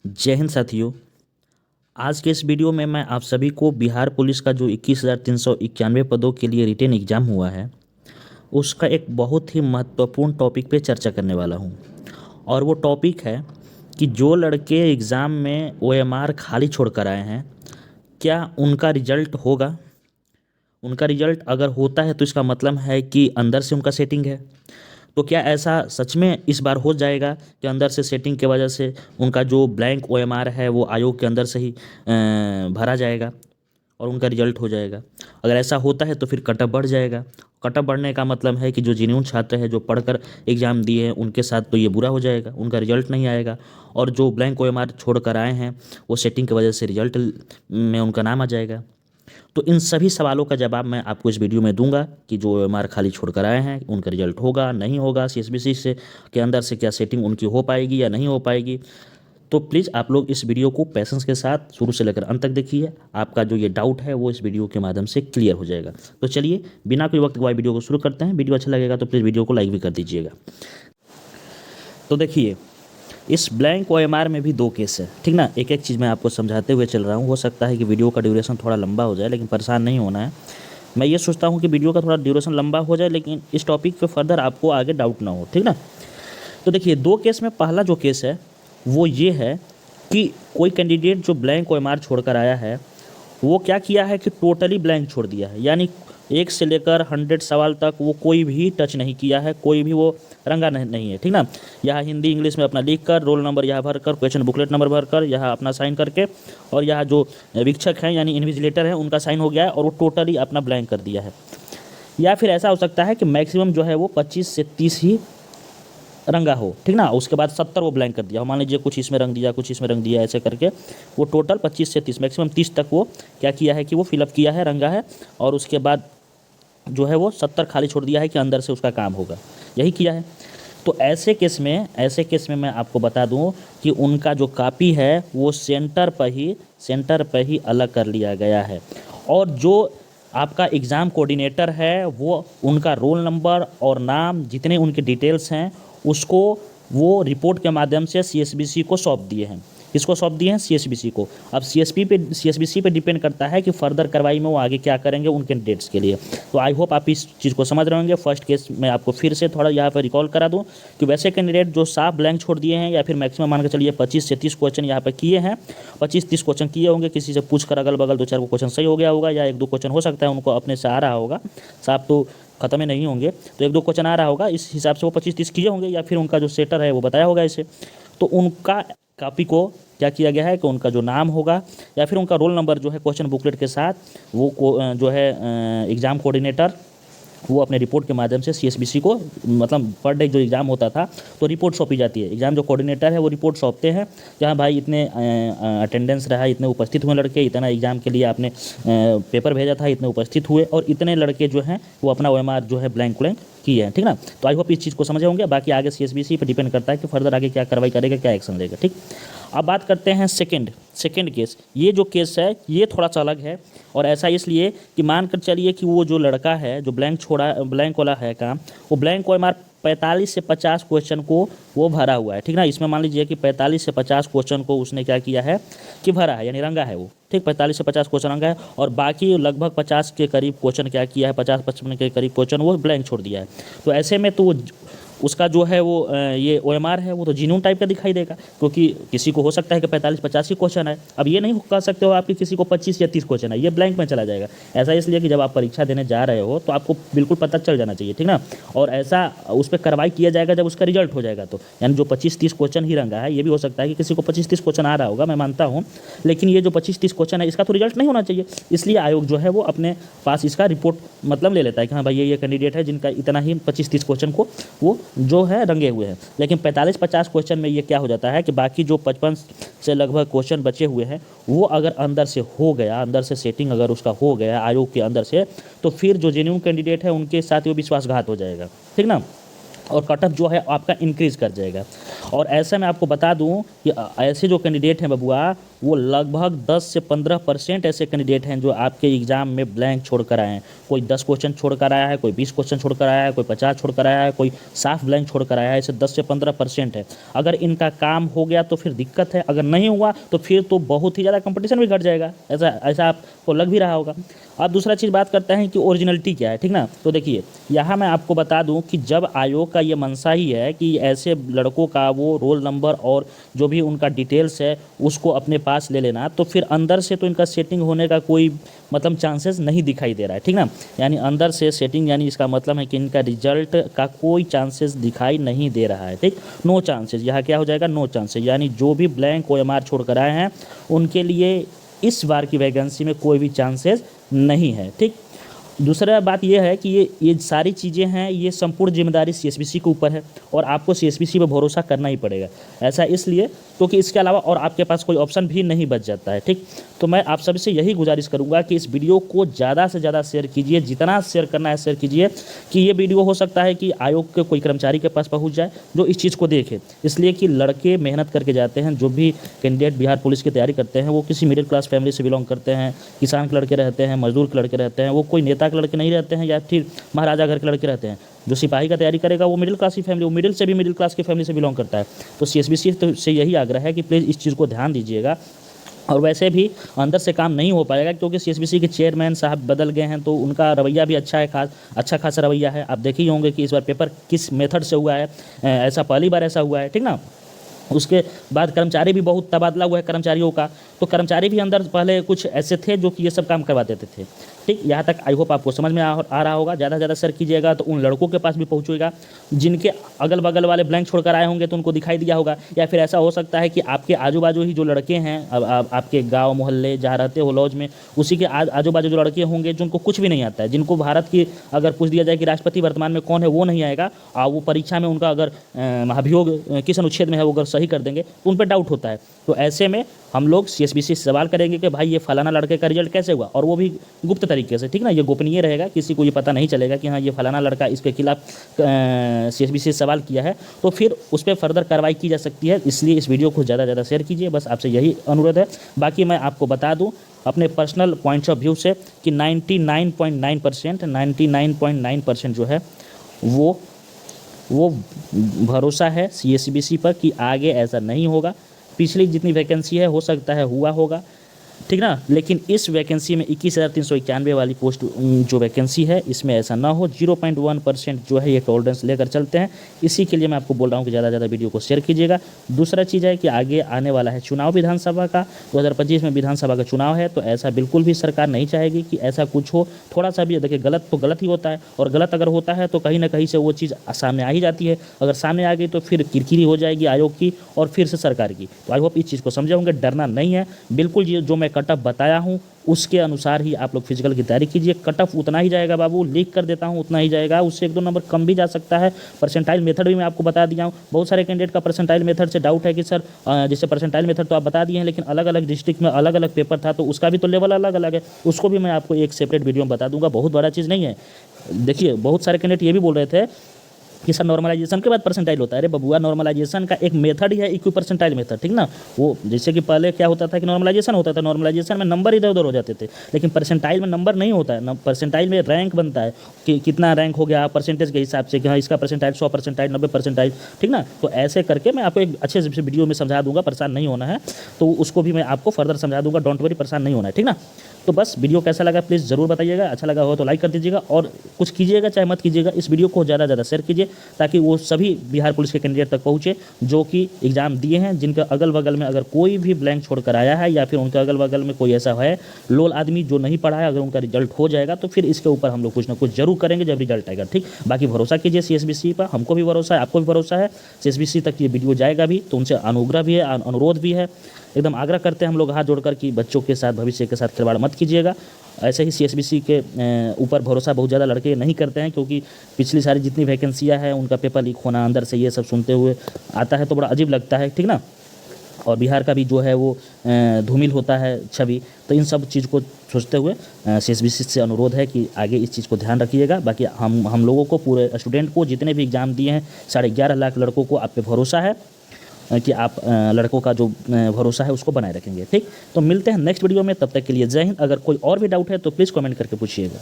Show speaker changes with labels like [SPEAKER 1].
[SPEAKER 1] जय हिंद साथियों। आज के इस वीडियो में मैं आप सभी को बिहार पुलिस का जो 21,391 पदों के लिए रिटेन एग्ज़ाम हुआ है उसका एक बहुत ही महत्वपूर्ण टॉपिक पे चर्चा करने वाला हूँ। और वो टॉपिक है कि जो लड़के एग्ज़ाम में ओएमआर खाली छोड़ कर आए हैं, क्या उनका रिजल्ट होगा। उनका रिजल्ट अगर होता है तो इसका मतलब है कि अंदर से उनका सेटिंग है। तो क्या ऐसा सच में इस बार हो जाएगा कि अंदर से सेटिंग की वजह से उनका जो ब्लैंक ओएमआर है वो आयोग के अंदर से ही भरा जाएगा और उनका रिजल्ट हो जाएगा। अगर ऐसा होता है तो फिर कटअप बढ़ जाएगा। कटअप बढ़ने का मतलब है कि जो जेन्युइन छात्र है, जो पढ़कर एग्ज़ाम दिए हैं, उनके साथ तो ये बुरा हो जाएगा, उनका रिजल्ट नहीं आएगा। और जो ब्लैंक ओएमआर छोड़ कर आए हैं वो सेटिंग की वजह से रिजल्ट में उनका नाम आ जाएगा। तो इन सभी सवालों का जवाब मैं आपको इस वीडियो में दूंगा कि जो ओएमआर खाली छोड़ कर आए हैं उनका रिजल्ट होगा नहीं होगा, सीएसबीसी से के अंदर से क्या सेटिंग उनकी हो पाएगी या नहीं हो पाएगी। तो प्लीज़ आप लोग इस वीडियो को पैसेंस के साथ शुरू से लेकर अंत तक देखिए। आपका जो ये डाउट है वो इस वीडियो के माध्यम से क्लियर हो जाएगा। तो चलिए बिना कोई वक्त गवाए वीडियो को शुरू करते हैं। वीडियो अच्छा लगेगा तो प्लीज़ वीडियो को लाइक भी कर दीजिएगा। तो देखिए, इस ब्लैंक ओएमआर में भी दो केस है, ठीक ना। एक एक चीज़ मैं आपको समझाते हुए चल रहा हूँ। हो सकता है कि वीडियो का ड्यूरेशन थोड़ा लंबा हो जाए, लेकिन परेशान नहीं होना है। मैं ये सोचता हूँ कि वीडियो का थोड़ा ड्यूरेशन लंबा हो जाए लेकिन इस टॉपिक पे फर्दर आपको आगे डाउट ना हो, ठीक ना। तो देखिए, दो केस में पहला जो केस है वो ये है कि कोई कैंडिडेट जो ब्लैंक ओएमआर छोड़कर आया है वो क्या किया है कि टोटली ब्लैंक छोड़ दिया है, यानी 1 से लेकर 100 सवाल तक वो कोई भी टच नहीं किया है, कोई भी वो रंगा नहीं है, ठीक ना। यहाँ हिंदी इंग्लिश में अपना लिख कर, रोल नंबर यहाँ भर कर, क्वेश्चन बुकलेट नंबर भर कर, यहाँ अपना साइन करके, और यहाँ जो वीक्षक हैं यानी इन्विजिलेटर हैं उनका साइन हो गया है और वो टोटली अपना ब्लैंक कर दिया है। या फिर ऐसा हो सकता है कि मैक्सिमम जो है वो 25 से 30 ही रंगा हो, ठीक ना। उसके बाद 70 वो ब्लैंक कर दिया हो। मान लीजिए कुछ इसमें रंग दिया, कुछ इसमें रंग दिया, ऐसे करके वो टोटल 25 से 30 मैक्सिमम 30 तक वो क्या किया है कि वो फिलअप किया है, रंगा है। और उसके बाद जो है वो 70 खाली छोड़ दिया है कि अंदर से उसका काम होगा, यही किया है। तो ऐसे केस में मैं आपको बता दूं कि उनका जो कॉपी है वो सेंटर पर ही अलग कर लिया गया है। और जो आपका एग्ज़ाम कोऑर्डिनेटर है वो उनका रोल नंबर और नाम, जितने उनके डिटेल्स हैं, उसको वो रिपोर्ट के माध्यम से सीएसबीसी को सौंप दिए हैं। किसको सौंप दिए हैं? सीएसबीसी को। अब सीएसबीसी पे डिपेंड करता है कि फर्दर कार्रवाई में वो आगे क्या करेंगे उन कैंडिडेट्स के लिए। तो आई होप आप इस चीज़ को समझ रहे होंगे। फर्स्ट केस में आपको फिर से थोड़ा यहाँ पर रिकॉल करा दूँ कि वैसे कैंडिडेट जो साफ ब्लैंक छोड़ दिए हैं या फिर मैक्सिमम मान के चलिए 25 से 30 क्वेश्चन यहाँ पर किए हैं, 25-30 क्वेश्चन किए होंगे, किसी से पूछ कर अगल बगल 2-4 क्वेश्चन सही हो गया होगा, या 1-2 क्वेश्चन हो सकता है उनको अपने से आ रहा होगा, साफ तो खत्म ही नहीं होंगे, तो 1-2 क्वेश्चन आ रहा होगा, इस हिसाब से वो 25-30 किए होंगे, या फिर उनका जो सेटर है वो बताया होगा इसे। तो उनका कॉपी को क्या किया गया है कि उनका जो नाम होगा या फिर उनका रोल नंबर जो है क्वेश्चन बुकलेट के साथ वो जो है एग्ज़ाम कोऑर्डिनेटर वो अपने रिपोर्ट के माध्यम से सीएसबीसी को, मतलब पर डे जो एग्ज़ाम होता था तो रिपोर्ट सौंपी जाती है। एग्ज़ाम जो कोऑर्डिनेटर है वो रिपोर्ट सौंपते हैं, जहाँ भाई इतने अटेंडेंस रहा, इतने उपस्थित हुए लड़के, इतना एग्ज़ाम के लिए आपने पेपर भेजा था, इतने उपस्थित हुए, और इतने लड़के जो हैं वो अपना ओएमआर जो है ब्लैंक किए हैं, ठीक ना। तो आई होप इस चीज़ को समझे होंगे। बाकी आगे सीएसबीसी पर डिपेंड करता है कि फर्दर आगे क्या कार्रवाई करेगा, क्या एक्शन लेगा, ठीक। अब बात करते हैं सेकंड केस। ये जो केस है ये थोड़ा सा अलग है, और ऐसा इसलिए कि मान कर चलिए कि वो जो लड़का है जो ब्लैंक वाला है काम, वो ब्लैंक ओएमआर 45 से 50 क्वेश्चन को वो भरा हुआ है, ठीक ना। इसमें मान लीजिए कि 45 से 50 क्वेश्चन को उसने क्या किया है कि भरा है, यानी रंगा है वो, ठीक। 45 से 50 क्वेश्चन रंगा है, और बाकी लगभग 50 के करीब क्वेश्चन क्या किया है, 50-55 के करीब क्वेश्चन वो ब्लैंक छोड़ दिया है। तो ऐसे में तो उसका जो है वो ये ओएमआर है वो तो जीनून टाइप का दिखाई देगा, क्योंकि किसी को हो सकता है कि 45-50 ही क्वेश्चन है। अब ये नहीं कह सकते हो आप कि किसी को 25 या 30 क्वेश्चन है, ये ब्लैंक में चला जाएगा। ऐसा इसलिए कि जब आप परीक्षा देने जा रहे हो तो आपको बिल्कुल पता चल जाना चाहिए, ठीक ना। और ऐसा उस पर कार्रवाई किया जाएगा जब उसका रिजल्ट हो जाएगा। तो यानी जो 25-30 क्वेश्चन ही रंगा है, ये भी हो सकता है कि किसी को 25-30 क्वेश्चन आ रहा होगा, मैं मानता हूँ, लेकिन ये जो 25-30 क्वेश्चन है इसका तो रिजल्ट नहीं होना चाहिए। इसलिए आयोग जो है वो अपने पास इसका रिपोर्ट मतलब ले लेता है कि हाँ भाई ये कैंडिडेट है जिनका इतना ही 25-30 क्वेश्चन को वो जो है रंगे हुए हैं। लेकिन 45-50 क्वेश्चन में ये क्या हो जाता है कि बाकी जो 55 से लगभग क्वेश्चन बचे हुए हैं वो अगर अंदर से हो गया, अंदर से सेटिंग अगर उसका हो गया आयोग के अंदर से, तो फिर जो जेन्युइन कैंडिडेट है उनके साथ वो विश्वासघात हो जाएगा, ठीक ना। और कटअप जो है आपका इंक्रीज़ कर जाएगा। और ऐसे में आपको बता दूं कि ऐसे जो कैंडिडेट हैं बबुआ, वो लगभग 10 से 15% ऐसे कैंडिडेट हैं जो आपके एग्ज़ाम में ब्लैंक छोड़ कर आए हैं। कोई 10 क्वेश्चन छोड़ कर आया है, कोई 20 क्वेश्चन छोड़ कर आया है, कोई 50 छोड़ कर आया है, कोई साफ ब्लैंक छोड़ कर आया है। ऐसे 10 से 15% है। अगर इनका काम हो गया तो फिर दिक्कत है, अगर नहीं हुआ तो फिर तो बहुत ही ज़्यादा कंपटीशन भी घट जाएगा। ऐसा ऐसा आपको लग भी रहा होगा। अब दूसरा चीज़ बात करते हैं कि ओरिजिनलिटी क्या है, ठीक ना। तो देखिए यहाँ मैं आपको बता दूं कि जब आयोग का ये मंशा ही है कि ऐसे लड़कों का वो रोल नंबर और जो भी उनका डिटेल्स है उसको अपने पास ले लेना, तो फिर अंदर से तो इनका सेटिंग होने का कोई मतलब चांसेस नहीं दिखाई दे रहा है, ठीक ना। यानी अंदर से सेटिंग, यानी इसका मतलब है कि इनका रिजल्ट का कोई चांसेस दिखाई नहीं दे रहा है, ठीक। नो चांसेस, यहाँ क्या हो जाएगा, नो चांसेस, यानी जो भी ब्लैंक OMR छोड़ कर आए हैं उनके लिए इस बार की वैकेंसी में कोई भी चांसेस नहीं है, ठीक। दूसरा बात यह है कि ये सारी चीज़ें हैं, ये संपूर्ण जिम्मेदारी CSBC के ऊपर है और आपको CSBC पर भरोसा करना ही पड़ेगा। ऐसा इसलिए क्योंकि इसके अलावा और आपके पास कोई ऑप्शन भी नहीं बच जाता है, ठीक। तो मैं आप सभी से यही गुजारिश करूंगा कि इस वीडियो को ज़्यादा से ज़्यादा शेयर कीजिए, जितना शेयर करना है शेयर कीजिए, कि ये वीडियो हो सकता है कि आयोग के कोई कर्मचारी के पास पहुँच जाए जो इस चीज़ को देखे। इसलिए कि लड़के मेहनत करके जाते हैं, जो भी कैंडिडेट बिहार पुलिस की तैयारी करते हैं वो किसी मिडिल क्लास फैमिली से बिलोंग करते हैं, किसान के लड़के रहते हैं, मजदूर के लड़के रहते हैं, वो कोई नेता के लड़के नहीं रहते हैं या फिर महाराजा घर के लड़के रहते हैं। जो सिपाही का तैयारी करेगा वो मिडिल क्लास की फैमिली, वो मिडिल से भी मिडिल क्लास की फैमिली से बिलोंग करता है। तो CSBC तो से यही आग्रह है कि प्लीज़ इस चीज़ को ध्यान दीजिएगा। और वैसे भी अंदर से काम नहीं हो पाएगा क्योंकि CSBC के चेयरमैन साहब बदल गए हैं, तो उनका रवैया भी अच्छा है, अच्छा खासा रवैया है। आप देखे ही होंगे कि इस बार पेपर किस मेथड से हुआ है, ऐसा पहली बार ऐसा हुआ है, ठीक ना। उसके बाद कर्मचारी भी बहुत तबादला हुआ है कर्मचारियों का, तो कर्मचारी भी अंदर पहले कुछ ऐसे थे जो कि ये सब काम करवा देते थे, ठीक। यहाँ तक आई होप आपको समझ में आ रहा होगा। ज़्यादा से ज़्यादा शेयर कीजिएगा तो उन लड़कों के पास भी पहुँचेगा जिनके अगल बगल वाले ब्लैंक छोड़ कर आए होंगे, तो उनको दिखाई दिया होगा। या फिर ऐसा हो सकता है कि आपके आजू बाजू ही जो लड़के हैं, अब आपके गाँव मोहल्ले जहाँ रहते हो लॉज में, उसी के आजू बाजू जो लड़के होंगे जिनको कुछ भी नहीं आता है, जिनको भारत की अगर पूछ दिया जाए कि राष्ट्रपति वर्तमान में कौन है, वो नहीं आएगा, और वो परीक्षा में उनका अगर अभियोग किस अनुच्छेद में है वो अगर सही कर देंगे तो उन पर डाउट होता है। तो ऐसे में हम लोग CSBC से सवाल करेंगे कि भाई ये फलाना लड़के का रिजल्ट कैसे हुआ, और वो भी गुप्त तरीके से, ठीक ना। ये गोपनीय रहेगा, किसी को ये पता नहीं चलेगा कि हाँ ये फलाना लड़का इसके खिलाफ CSBC से सवाल किया है, तो फिर उस पर फर्दर कार्रवाई की जा सकती है। इसलिए इस वीडियो को ज़्यादा से ज़्यादा शेयर कीजिए, बस आपसे यही अनुरोध है। बाकी मैं आपको बता दूँ अपने पर्सनल पॉइंट्स ऑफ व्यू से कि 99.9% जो है वो भरोसा है CSBC पर कि आगे ऐसा नहीं होगा। पिछली जितनी वैकेंसी है हो सकता है हुआ होगा, ठीक ना, लेकिन इस वैकेंसी में 21,391 वाली पोस्ट जो वैकेंसी है इसमें ऐसा ना हो। 0.1% जो है ये टॉलरेंस लेकर चलते हैं। इसी के लिए मैं आपको बोल रहा हूँ कि ज़्यादा से ज़्यादा वीडियो को शेयर कीजिएगा। दूसरा चीज़ है कि आगे आने वाला है चुनाव विधानसभा का, 2025 में विधानसभा का चुनाव है, तो ऐसा बिल्कुल भी सरकार नहीं चाहेगी कि ऐसा कुछ हो। थोड़ा सा भी देखिए गलत तो गलत ही होता है, और गलत अगर होता है तो कहीं ना कहीं से वो चीज़ सामने आ ही जाती है। अगर सामने आ गई तो फिर किरकिरी हो जाएगी आयोग की और फिर से सरकार की। तो आई होप इस चीज़ को समझे होंगे। डरना नहीं है बिल्कुल, ये जो मैं कटअप बताया हूँ उसके अनुसार ही आप लोग फिजिकल की तैयारी कीजिए। कटअप उतना ही जाएगा बाबू, लिख कर देता हूँ उतना ही जाएगा, उससे 1-2 नंबर कम भी जा सकता है। परसेंटाइल मेथड भी मैं आपको बता दिया हूँ। बहुत सारे कैंडिडेट का परसेंटाइल मेथड से डाउट है कि सर जैसे परसेंटाइल मेथड तो आप बता दिए हैं, लेकिन अलग अलग डिस्ट्रिक्ट में अलग अलग पेपर था तो उसका भी तो लेवल अलग अलग है, उसको भी मैं आपको एक सेपरेट वीडियो में बता दूंगा। बहुत बड़ा चीज़ नहीं है। देखिए बहुत सारे कैंडिडेट ये भी बोल रहे थे कि सर नॉर्मलाइजेशन के बाद परसेंटाइल होता है। अरे बबुआ, नॉर्मलाइजेशन का एक मेथड ही है इक्वी परसेंटाइल मेथड, ठीक ना। वो जैसे कि पहले क्या होता था कि नॉर्मलाइजेशन होता था, नॉर्मलाइजेशन में नंबर इधर उधर हो जाते थे, लेकिन परसेंटाइल में नंबर नहीं होता है। परसेंटाइल में रैंक बनता है कि कितना रैंक हो गया परसेंटेज के हिसाब से, कि हाँ इसका परसेंटाइल 100 परसेंटाइल 90 परसेंटाइल, ठीक ना। तो ऐसे करके मैं आपको एक अच्छे से वीडियो में समझा दूंगा, परेशान नहीं होना है। तो उसको भी मैं आपको फर्दर समझा दूंगा, डोंट वरी, परेशान नहीं होना है, ठीक ना। तो बस वीडियो कैसा लगा प्लीज़ ज़रूर बताइएगा। अच्छा लगा हो तो लाइक कर दीजिएगा, और कुछ कीजिएगा चाहे मत कीजिएगा, इस वीडियो को ज़्यादा से ज़्यादा शेयर कीजिए ताकि वो सभी बिहार पुलिस के कैंडिडेट तक पहुँचे जो कि एग्ज़ाम दिए हैं, जिनका अगल बगल में अगर कोई भी ब्लैंक छोड़ कर आया है या फिर उनके अगल बगल में कोई ऐसा है लोल आदमी जो नहीं पढ़ा है, अगर उनका रिजल्ट हो जाएगा तो फिर इसके ऊपर हम लोग कुछ ना कुछ जरूर करेंगे जब रिजल्ट आएगा, ठीक। बाकी भरोसा कीजिए CSBC पर, हमको भी भरोसा है, आपको भी भरोसा है। CSBC तक ये वीडियो जाएगा भी, तो उनसे अनुग्रह भी है, अनुरोध भी है, एकदम आग्रह करते हैं हम लोग हाथ जोड़कर कि बच्चों के साथ, भविष्य के साथ खिलवाड़ मत कीजिएगा। ऐसे ही CSBC के ऊपर भरोसा बहुत ज़्यादा लड़के नहीं करते हैं, क्योंकि पिछली सारी जितनी वैकेंसियाँ हैं उनका पेपर लीक होना, अंदर से ये सब सुनते हुए आता है तो बड़ा अजीब लगता है, ठीक ना। और बिहार का भी जो है वो धूमिल होता है छवि। तो इन सब चीज़ को सोचते हुए CSBC से अनुरोध है कि आगे इस चीज़ को ध्यान रखिएगा। बाकी हम लोगों को, पूरे स्टूडेंट को, जितने भी एग्ज़ाम दिए हैं 11.5 लाख लड़कों को आप पे भरोसा है कि आप लड़कों का जो भरोसा है उसको बनाए रखेंगे। ठीक, तो मिलते हैं नेक्स्ट वीडियो में, तब तक के लिए जय हिंद। अगर कोई और भी डाउट है तो प्लीज़ कमेंट करके पूछिएगा।